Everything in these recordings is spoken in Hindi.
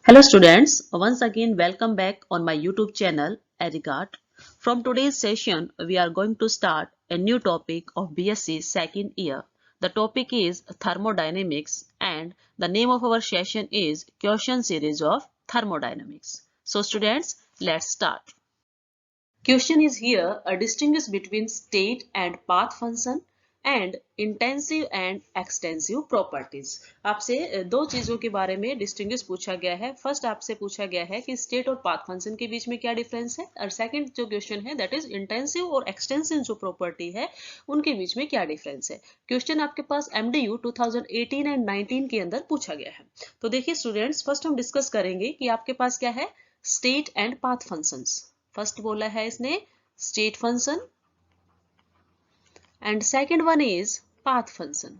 Hello students, once again welcome back on my YouTube channel Erigart. From today's session, we are going to start a new topic of BSc second year. The topic is thermodynamics and the name of our session is question series of thermodynamics. So students, let's start. Question is here, distinguish between state and path function and intensive and extensive properties. आपसे दो चीजों के बारे में डिस्टिंग्विश पूछा गया है। फर्स्ट आपसे पूछा गया है कि स्टेट और पाथ फंक्शन के बीच में क्या डिफरेंस है, और सेकंड जो क्वेश्चन है दैट इज इंटेंसिव और एक्सटेंसिव जो प्रॉपर्टी है उनके बीच में क्या डिफरेंस है। क्वेश्चन आपके पास MDU 2018 एंड 19 के अंदर पूछा गया है। तो देखिए स्टूडेंट्स, फर्स्ट हम डिस्कस करेंगे कि आपके पास क्या है, state and path functions. First बोला है इसने state function and second one is path function.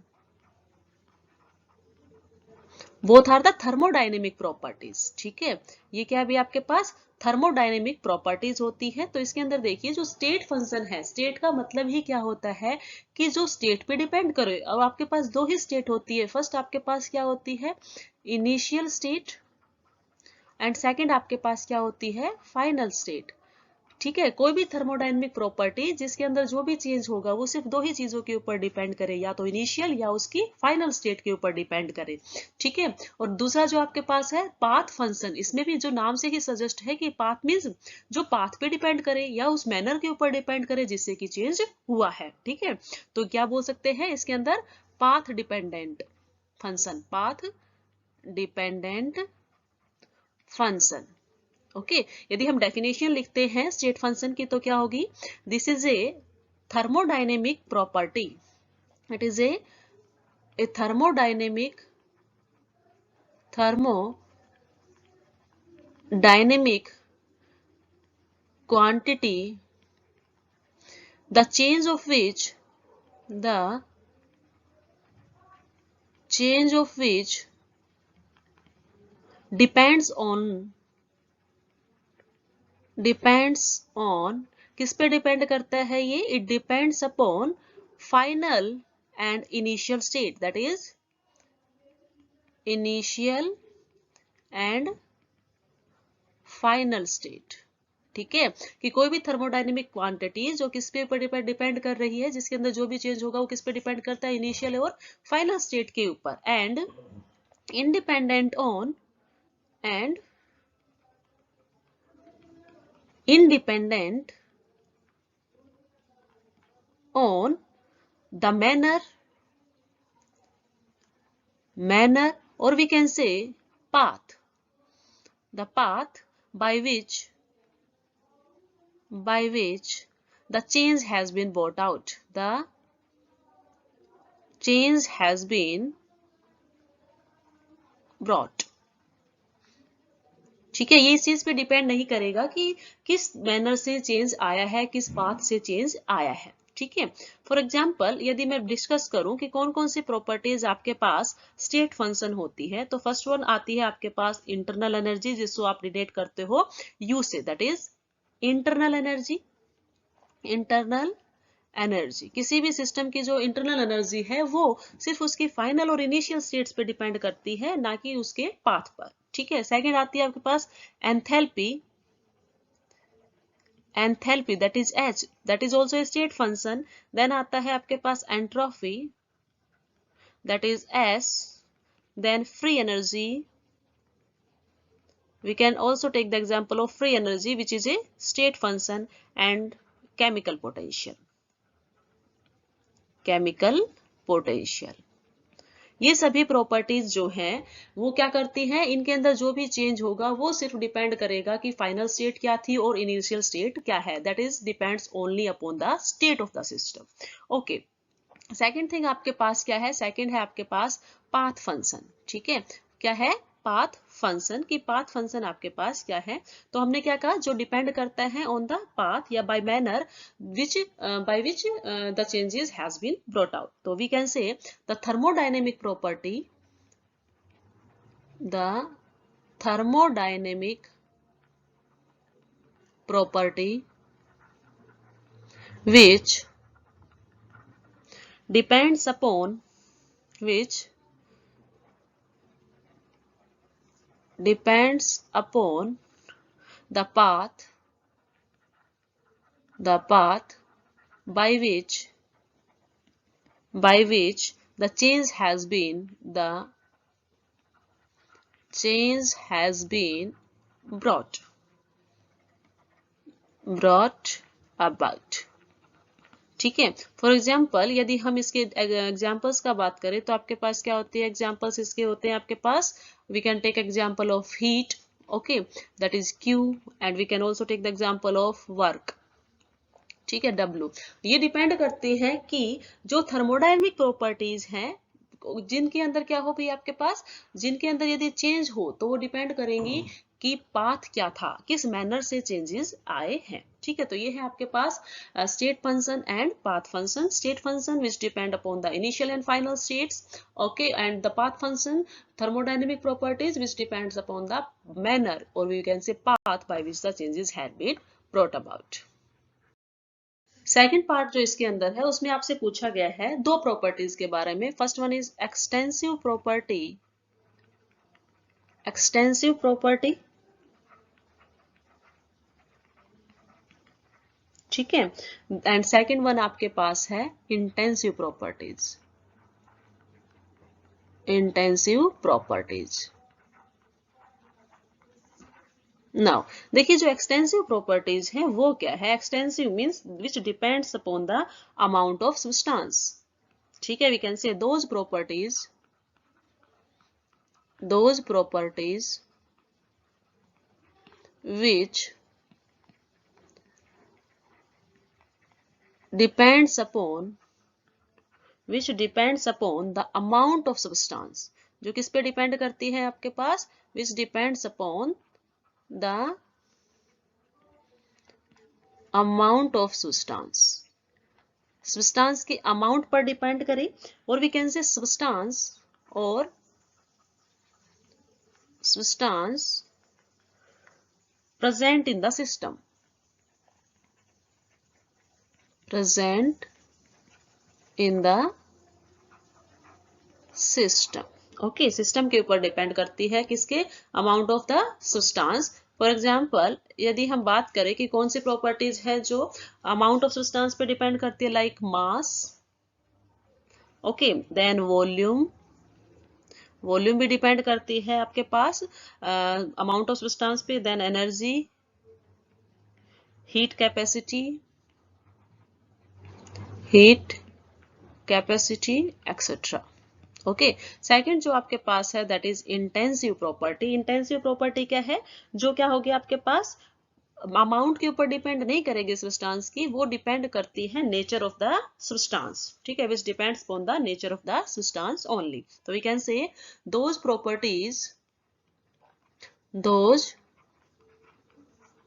Both are the thermodynamic properties. ठीक है, ये क्या भी आपके पास थर्मोडायनेमिक प्रॉपर्टीज होती है। तो इसके अंदर देखिए जो स्टेट फंक्शन है, स्टेट का मतलब ही क्या होता है कि जो स्टेट पे डिपेंड करे। अब आपके पास दो ही स्टेट होती है। फर्स्ट आपके पास क्या होती है, इनिशियल स्टेट, एंड सेकंड आपके पास क्या होती है, फाइनल स्टेट। ठीक है, कोई भी थर्मोडायनेमिक प्रॉपर्टी जिसके अंदर जो भी चेंज होगा वो सिर्फ दो ही चीजों के ऊपर डिपेंड करे, या तो इनिशियल या उसकी फाइनल स्टेट के ऊपर डिपेंड करे। ठीक है, और दूसरा जो आपके पास है पाथ फंक्शन, इसमें भी जो नाम से ही सजेस्ट है कि पाथ मींस जो पाथ पे डिपेंड करे या उस मैनर के ऊपर डिपेंड करे जिससे कि चेंज हुआ है। ठीक है, तो क्या बोल सकते हैं इसके अंदर, path dependent function, path dependent function. Okay, यदि हम डेफिनेशन लिखते हैं स्टेट फंक्शन की तो क्या होगी, this is a thermodynamic property, it is a thermodynamic quantity the change of which depends on किस पे डिपेंड करता है ये, it depends upon final and initial state, that is initial and final state. ठीक है, कि कोई भी थर्मोडायनेमिक क्वांटिटी जो किस पे ऊपर डिपेंड कर रही है, जिसके अंदर जो भी चेंज होगा वो किस पे डिपेंड करता है, इनिशियल और फाइनल स्टेट के ऊपर, and independent on and independent on the manner or we can say path, the path by which the change has been brought out, the change has been brought। ठीक है, ये इस चीज पे डिपेंड नहीं करेगा कि किस मैनर से चेंज आया है, किस पाथ से चेंज आया है। ठीक है, फॉर एग्जाम्पल यदि मैं डिस्कस करूं कि कौन कौन सी प्रॉपर्टीज आपके पास स्टेट फंक्शन होती है, तो फर्स्ट वन आती है आपके पास इंटरनल एनर्जी, जिसको आप डिनोट करते हो यू से, that is internal energy. Internal energy, किसी भी सिस्टम की जो इंटरनल एनर्जी है वो सिर्फ उसकी फाइनल और इनिशियल स्टेट्स पे डिपेंड करती है, ना कि उसके पाथ पर। ठीक है, सेकंड आती है आपके पास enthalpy, that is H, that is also a state function. Then आता है आपके पास entropy, that is S। Then free energy, we can also take the example of free energy which is a state function, and chemical potential। ये सभी प्रॉपर्टीज जो हैं वो क्या करती हैं, इनके अंदर जो भी चेंज होगा वो सिर्फ डिपेंड करेगा कि फाइनल स्टेट क्या थी और इनिशियल स्टेट क्या है, that is depends only upon the state of the system. Okay, second thing आपके पास क्या है, सेकेंड है आपके पास पाथ फंक्शन। ठीक है, क्या है, पाथ फंक्शन, की पाथ फंक्शन आपके पास क्या है, तो हमने क्या कहा, जो डिपेंड करता है ऑन द पाथ या by manner by which the changes has been brought out. तो we can say the thermodynamic property which depends upon depends upon the path by which the change has been brought about. ठीक है. फॉर एग्जाम्पल यदि हम इसके एग्जाम्पल्स का बात करें तो आपके पास क्या होती है, एग्जाम्पल्स इसके होते हैं आपके पास. We can take example of heat, okay, that is Q, and we can also take the example of work. ठीक है, W. ये डिपेंड करते हैं कि जो थर्मोडायनेमिक प्रॉपर्टीज हैं जिनके अंदर क्या हो भाई आपके पास, जिनके अंदर यदि चेंज हो तो वो डिपेंड करेंगी कि पाथ क्या था, किस मैनर से चेंजेस आए हैं. ठीक है, तो ये है आपके पास state function and path function. State function which depend upon the initial and final states, okay, and the path function thermodynamic properties which depends upon the manner, or we can say path by which the changes had been brought about. Second part जो इसके अंदर है उसमें आपसे पूछा गया है दो प्रॉपर्टीज के बारे में. First one is extensive property, ठीक है, एंड सेकेंड वन आपके पास है इंटेंसिव प्रॉपर्टीज. नाउ देखिए जो एक्सटेंसिव प्रॉपर्टीज हैं वो क्या है. Extensive means which depends upon the amount of substance. ठीक है, we can say those properties which depends upon the amount of substance. जो किस पे डिपेंड करती है आपके पास, which depends upon the amount of substance. Substance के अमाउंट पर डिपेंड करे, और we can say substance present in the system. Okay, system के ऊपर डिपेंड करती है किसके, amount of the substance. For example यदि हम बात करें कि कौन सी प्रॉपर्टीज है जो अमाउंट ऑफ सब्सटेंस पे डिपेंड करती है, like mass, okay, then volume भी डिपेंड करती है आपके पास अमाउंट ऑफ सब्सटेंस पे, then energy, heat capacity etcetera. Okay, second जो आपके पास है that is intensive property. Intensive property क्या है, जो क्या होगी आपके पास अमाउंट के ऊपर डिपेंड नहीं करेगी सब्सटेंस की, वो डिपेंड करती है नेचर ऑफ द सब्सटेंस. ठीक है, which depends upon the nature of the substance only. तो we can say those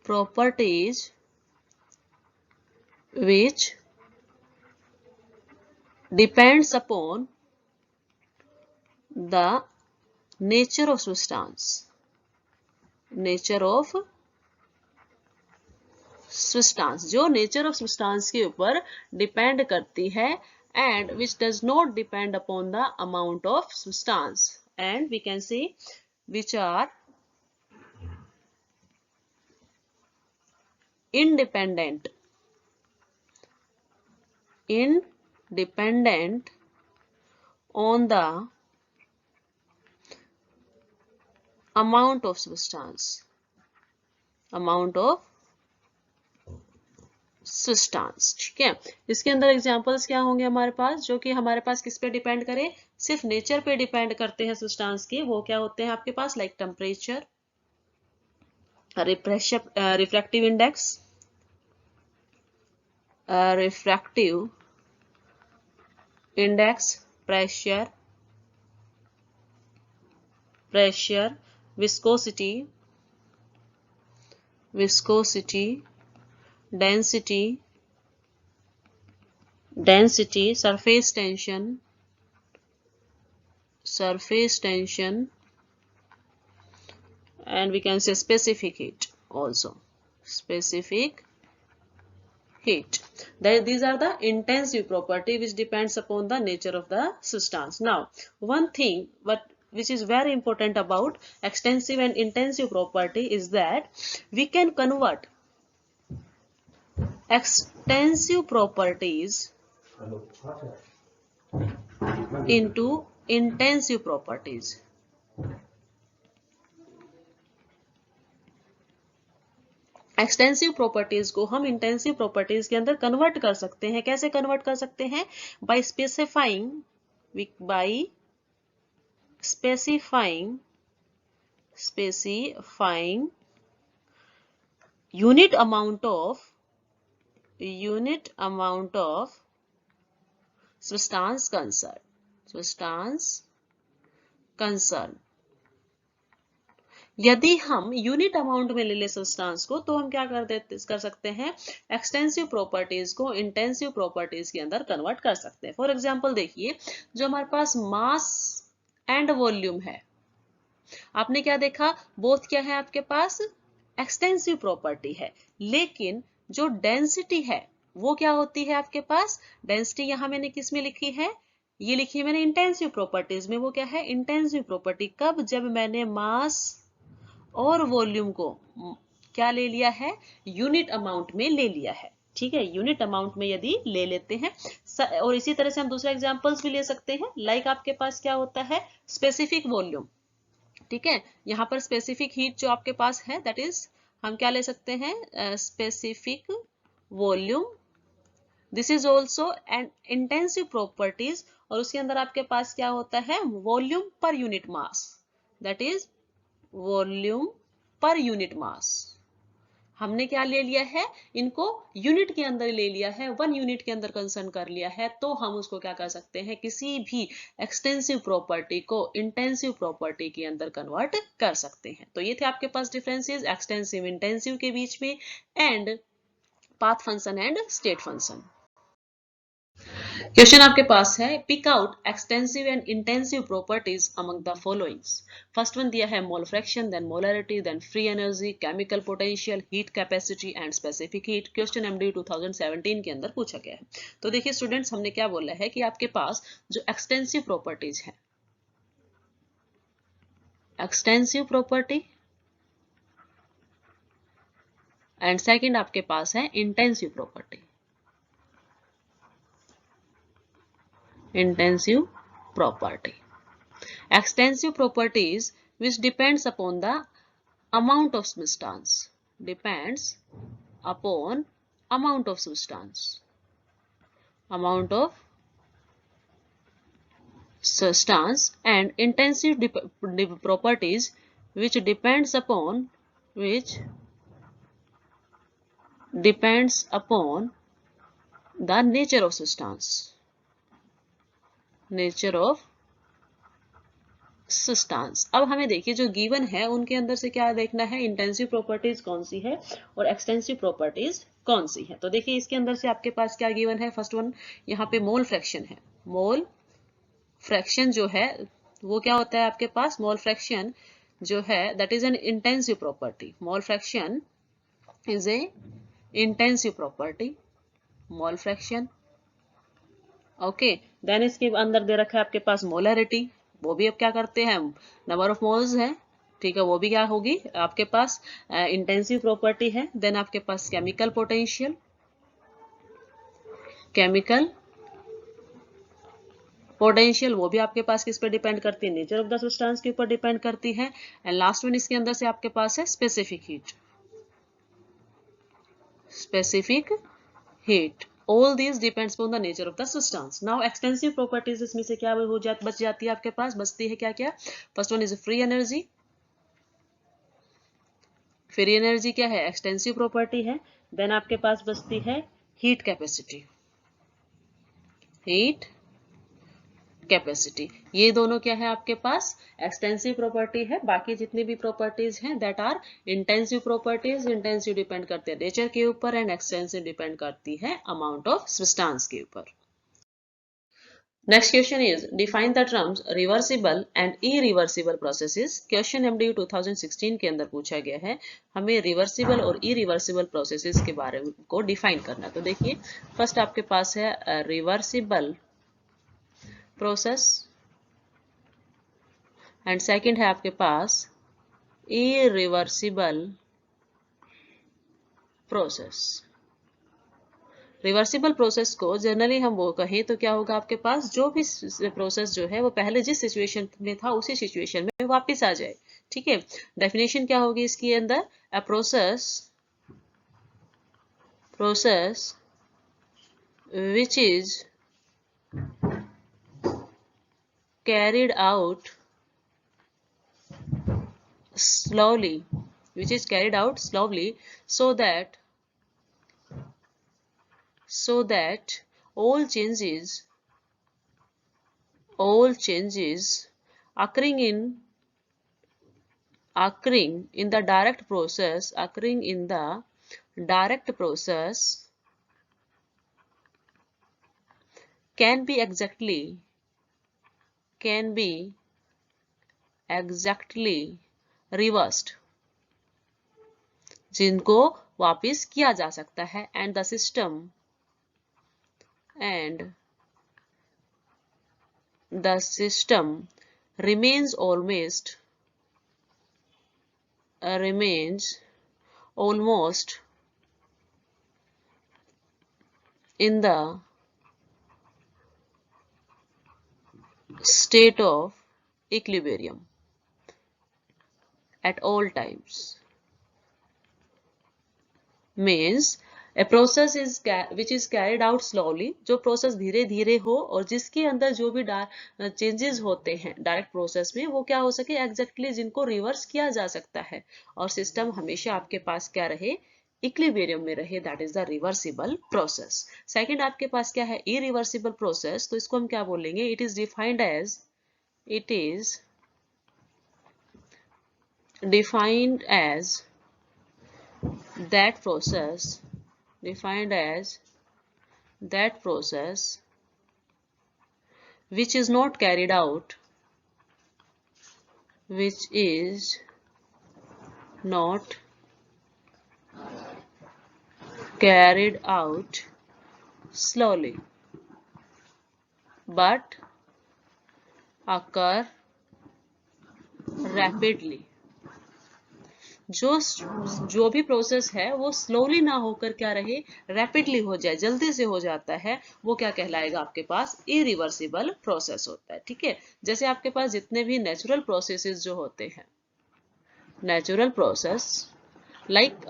properties which depends upon the nature of substance, जो नेचर ऑफ सब्सटेंस के ऊपर डिपेंड करती है, and which does not depend upon the amount of substance, and we can say which are independent on the amount of substance. ठीक है, इसके अंदर एग्जांपल्स क्या होंगे हमारे पास, जो कि हमारे पास किस पे डिपेंड करे, सिर्फ नेचर पे डिपेंड करते हैं सब्सटेंस के. वो क्या होते हैं आपके पास, like temperature, refractive index, pressure, viscosity, density, surface tension, and we can say specific heat also. These are the intensive property which depends upon the nature of the substance. Now, one thing what which is very important about extensive and intensive property is that we can convert extensive properties into intensive properties. Extensive properties को हम इंटेंसिव प्रॉपर्टीज के अंदर कन्वर्ट कर सकते हैं. कैसे कन्वर्ट कर सकते हैं? By specifying unit amount of substance concern. यदि हम यूनिट अमाउंट में ले ले सब्सटेंस को तो हम क्या कर सकते हैं? एक्सटेंसिव प्रॉपर्टीज को इंटेंसिव प्रॉपर्टीज के अंदर कन्वर्ट कर सकते हैं. फॉर एग्जांपल देखिए, जो हमारे पास मास एंड वॉल्यूम है, आपने क्या देखा? बोथ क्या है आपके पास? एक्सटेंसिव प्रॉपर्टी है. लेकिन जो डेंसिटी है वो क्या होती है आपके पास? डेंसिटी यहां मैंने किस में लिखी है? ये लिखी है मैंने इंटेंसिव प्रॉपर्टीज में. वो क्या है? Intensive property. कब? जब मैंने मास और वॉल्यूम को क्या ले लिया है? यूनिट अमाउंट में ले लिया है. ठीक है, यूनिट अमाउंट में यदि ले लेते हैं. और इसी तरह से हम दूसरे एग्जांपल्स भी ले सकते हैं. लाइक आपके पास क्या होता है? Specific volume. ठीक है, यहाँ पर स्पेसिफिक हीट जो आपके पास है, दैट इज हम क्या ले सकते हैं? Specific volume. This is also an intensive properties. और उसके अंदर आपके पास क्या होता है? Volume per unit mass, that is volume per unit mass. हमने क्या ले लिया है? इनको यूनिट के अंदर ले लिया है, 1 यूनिट के अंदर कंसर्न कर लिया है. तो हम उसको क्या कर सकते हैं? किसी भी एक्सटेंसिव प्रॉपर्टी को इंटेंसिव प्रॉपर्टी के अंदर कन्वर्ट कर सकते हैं. तो ये थे आपके पास डिफरेंसेस एक्सटेंसिव इंटेंसिव के बीच में, and path function and state function. Question आपके पास है, pick out extensive and intensive properties among the followings. First one दिया है mole fraction, then molarity, then free energy, chemical potential, heat capacity and specific heat. Question MD 2017 के अंदर पूछा गया है. तो देखिए स्टूडेंट्स, हमने क्या बोला है कि आपके पास जो एक्सटेंसिव प्रॉपर्टीज है, एक्सटेंसिव प्रॉपर्टी, एंड सेकेंड आपके पास है intensive property. Intensive property. Extensive properties which depends upon the amount of substance. Depends upon amount of substance. Amount of substance. And intensive properties which depends upon the nature of substance. Nature of substance. अब हमें देखिए जो गिवन है उनके अंदर से क्या देखना है? इंटेंसिव प्रॉपर्टीज कौन सी है और एक्सटेंसिव प्रॉपर्टीज कौन सी है. तो देखिए इसके अंदर से आपके पास क्या गिवन है? फर्स्ट वन यहाँ पे मोल फ्रैक्शन है. मोल फ्रैक्शन जो है वो क्या होता है आपके पास? मोल फ्रैक्शन जो है that is an intensive property. Mole fraction is a intensive property. Mole fraction. Okay, then इसके अंदर दे रखा है आपके पास मोलरिटी. वो भी अब क्या करते हैं? नंबर ऑफ मोल्स है. ठीक है, वो भी क्या होगी आपके पास? इंटेंसिव प्रॉपर्टी है. देन आपके पास केमिकल पोटेंशियल. केमिकल पोटेंशियल वो भी आपके पास किस पर डिपेंड करती है? नेचर ऑफ द सब्सटेंस के ऊपर डिपेंड करती है. एंड लास्ट वन इसके अंदर से आपके पास है specific heat. Specific heat. All these depends upon the nature of the substance. Now extensive properties इसमें से क्या बच जाती है आपके पास? बचती है क्या क्या? First one is free energy. Free energy क्या है? एक्सटेंसिव प्रॉपर्टी है. देन आपके पास बचती है हीट कैपेसिटी. Heat capacity. ये दोनों क्या है आपके पास? एक्सटेंसिव प्रॉपर्टी है. बाकी जितनी भी प्रॉपर्टीज हैं that are intensive properties. Intensive depend करते हैं नेचर के ऊपर, एंड एक्सटेंसिव डिपेंड करती है अमाउंट ऑफ सब्सटेंस के ऊपर. Next question is define the terms reversible and irreversible processes. Question MD 2016 के अंदर पूछा गया है. हमें रिवर्सिबल और इरिवर्सिबल प्रोसेसेस के बारे में को डिफाइन करना. तो देखिए फर्स्ट आपके पास है रिवर्सिबल process. एंड सेकंड है आपके पास इरिवर्सिबल प्रोसेस। रिवर्सिबल प्रोसेस को जनरली हम वो कहें तो क्या होगा, आपके पास जो भी प्रोसेस जो है वो पहले जिस सिचुएशन में था उसी सिचुएशन में वापस आ जाए। ठीक है, डेफिनेशन क्या होगी इसके अंदर, a process which is carried out slowly, so that all changes occurring in the direct process can be exactly reversed, जिनको वापिस किया जा सकता है, and the system remains almost in the state of equilibrium at all times. Means a process which is carried out slowly, जो प्रोसेस धीरे धीरे हो और जिसके अंदर जो भी चेंजेस होते हैं डायरेक्ट प्रोसेस में वो क्या हो सके एग्जैक्टली जिनको रिवर्स किया जा सकता है, और सिस्टम हमेशा आपके पास क्या रहे, इक्विलिब्रियम में रहे, that is the reversible process. Second आपके पास क्या है, इरिवर्सिबल प्रोसेस, तो इसको हम क्या बोलेंगे, it is defined as that process which is not carried out slowly but occur rapidly। जो भी प्रोसेस है वो स्लोली ना होकर क्या रहे, रैपिडली हो जाए, जल्दी से हो जाता है, वो क्या कहलाएगा, आपके पास इरिवर्सिबल प्रोसेस होता है। ठीक है, जैसे आपके पास जितने भी नेचुरल प्रोसेसेस जो होते हैं, नेचुरल प्रोसेस लाइक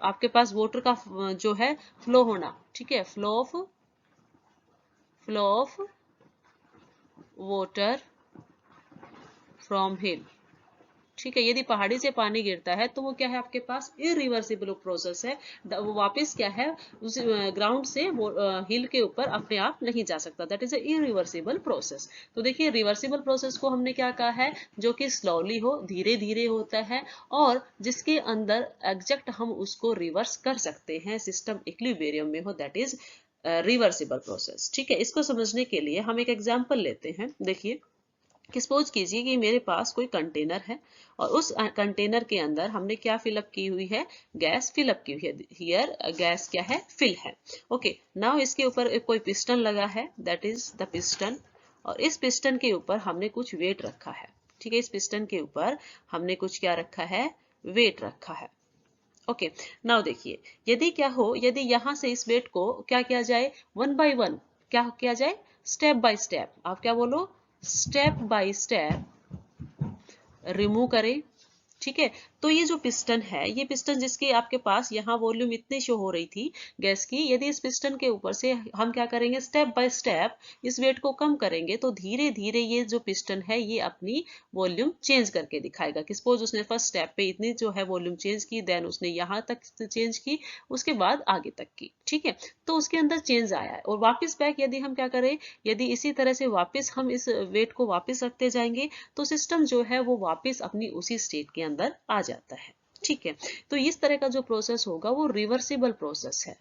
आपके पास वाटर का जो है फ्लो होना, ठीक है, फ्लो ऑफ वाटर फ्रॉम हिल। ठीक है, यदि पहाड़ी से पानी गिरता है तो वो क्या है, आपके पास इरिवर्सिबल प्रोसेस है, वो वापस क्या है, उस ग्राउंड से वो हिल के ऊपर अपने आप नहीं जा सकता, दैट इज इरिवर्सिबल प्रोसेस। तो देखिए रिवर्सिबल प्रोसेस को हमने क्या कहा है, जो कि स्लोली हो, धीरे धीरे होता है और जिसके अंदर एग्जैक्ट हम उसको रिवर्स कर सकते हैं, सिस्टम इक्विलिब्रियम में हो, दैट इज रिवर्सिबल प्रोसेस। ठीक है, इसको समझने के लिए हम एक एग्जाम्पल लेते हैं। देखिए कि सपोज कीजिए कि मेरे पास कोई कंटेनर है और उस कंटेनर के अंदर हमने क्या फिलअप की हुई है, गैस फिलअप की हुई है, हियर गैस क्या है, फिल है। ओके, नाउ इसके ऊपर कोई पिस्टन लगा है, दैट इज द पिस्टन, और इस पिस्टन के ऊपर हमने कुछ वेट रखा है। ठीक है, इस पिस्टन के ऊपर हमने कुछ क्या रखा है, वेट रखा है। ओके, नाउ देखिए यदि क्या हो, यदि यहां से इस वेट को क्या किया जाए, वन बाय वन क्या किया जाए, स्टेप बाय स्टेप, आप क्या बोलो, स्टेप बाय स्टेप रिमूव करें। ठीक है, तो ये जो पिस्टन है, ये पिस्टन जिसके आपके पास यहाँ वॉल्यूम इतनी शो हो रही थी गैस की, यदि इस पिस्टन के ऊपर से हम क्या करेंगे, स्टेप बाय स्टेप इस वेट को कम करेंगे तो धीरे धीरे ये जो पिस्टन है ये अपनी वॉल्यूम चेंज करके दिखाएगा। कि सपोज उसने फर्स्ट स्टेप पे इतनी जो है वॉल्यूम चेंज की, देन उसने यहाँ तक चेंज की, उसके बाद आगे तक की। ठीक है, तो उसके अंदर चेंज आया है और वापस बैक यदि हम क्या करें, यदि इसी तरह से वापस हम इस वेट को वापस रखते जाएंगे तो सिस्टम जो है वो वापस अपनी उसी स्टेट के अंदर आ जाता है। ठीक है, तो इस तरह का जो प्रोसेस होगा वो रिवर्सिबल प्रोसेस है,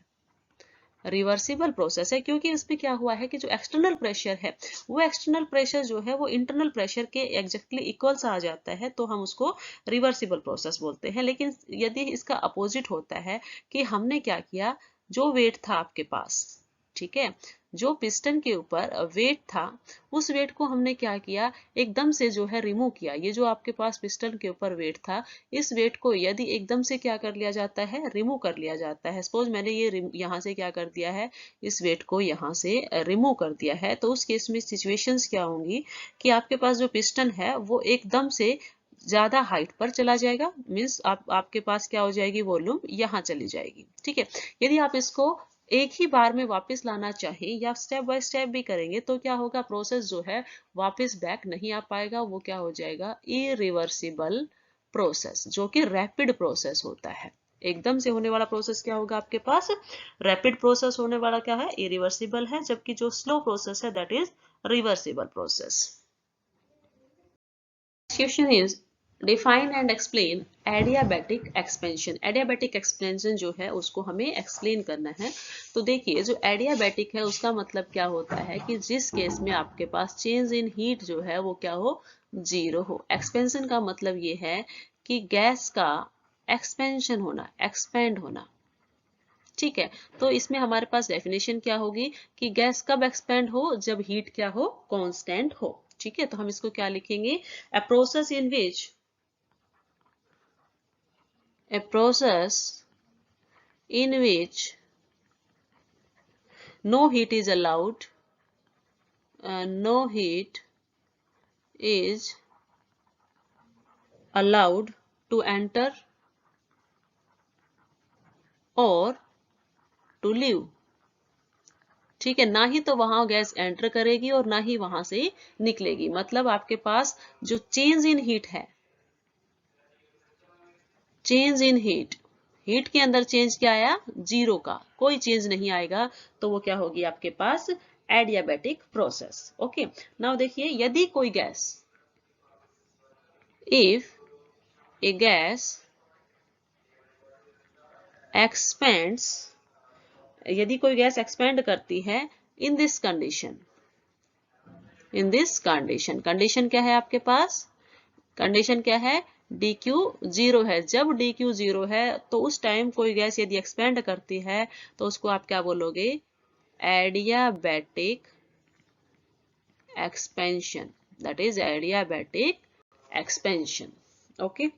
रिवर्सिबल प्रोसेस है, क्योंकि इसमें क्या हुआ है कि जो एक्सटर्नल प्रेशर है वो एक्सटर्नल प्रेशर जो है वो इंटरनल प्रेशर के एग्जैक्टली इक्वल्स आ जाता है, तो हम उसको रिवर्सिबल प्रोसेस बोलते हैं। लेकिन यदि इसका अपोजिट होता है कि हमने क्या किया, जो वेट था आपके पास, ठीक है। जो पिस्टन के ऊपर वेट था, उस वेट को हमने क्या किया, एकदम से जो है रिमूव किया। ये जो आपके पास पिस्टन के ऊपर वेट था, इस वेट को यदि एकदम से क्या कर लिया जाता है, रिमूव कर लिया जाता है। सपोज मैंने ये यहाँ से क्या कर दिया है, इस वेट को यहाँ से रिमूव कर दिया है, तो उस केस में सिचुएशंस क्या होंगी कि आपके पास जो पिस्टन है वो एकदम से ज्यादा हाइट पर चला जाएगा, मीन्स आपके पास क्या हो जाएगी, वॉल्यूम यहाँ चली जाएगी। ठीक है। यदि आप इसको एक ही बार में वापस लाना चाहें या स्टेप बाय स्टेप भी करेंगे तो क्या होगा, प्रोसेस जो है वापस बैक नहीं आ पाएगा, वो क्या हो जाएगा, इरिवर्सिबल प्रोसेस, जो कि रैपिड प्रोसेस होता है। एकदम से होने वाला प्रोसेस क्या होगा आपके पास, रैपिड प्रोसेस होने वाला क्या है, इरिवर्सिबल है, जबकि जो स्लो प्रोसेस है that is reversible process. Question is define and explain adiabatic expansion. Adiabatic expansion जो है उसको हमें एक्सप्लेन करना है। तो देखिए, जो एडियाबैटिक है उसका मतलब क्या होता है कि जिस केस में आपके पास चेंज इन हीट जो है वो क्या हो, जीरो हो। एक्सपेंशन का मतलब ये है कि गैस का एक्सपेंशन होना, एक्सपेंड होना। ठीक है। तो इसमें हमारे पास डेफिनेशन क्या होगी कि गैस कब एक्सपेंड हो, जब हीट क्या हो, कांस्टेंट हो। ठीक है। तो हम इसको क्या लिखेंगे, a process in which a process in which no heat is allowed, no heat is allowed to enter or to leave। ठीक है। ना ही तो वहां गैस एंटर करेगी और ना ही वहां से निकलेगी। मतलब आपके पास जो चेंज इन हीट है, चेंज इन हीट, हीट के अंदर चेंज क्या आया, जीरो का, कोई चेंज नहीं आएगा, तो वो क्या होगी आपके पास, एडियाबैटिक प्रोसेस। ओके। नाउ देखिए, यदि कोई gas, if A gas expends, यदि कोई गैस एक्सपेंड करती है in this condition, in this condition, condition क्या है आपके पास, कंडीशन क्या है, dq जीरो है। जब dq जीरो है तो उस टाइम कोई गैस यदि एक्सपेंड करती है तो उसको आप क्या बोलोगे, adiabatic expansion, that is adiabatic expansion. Okay.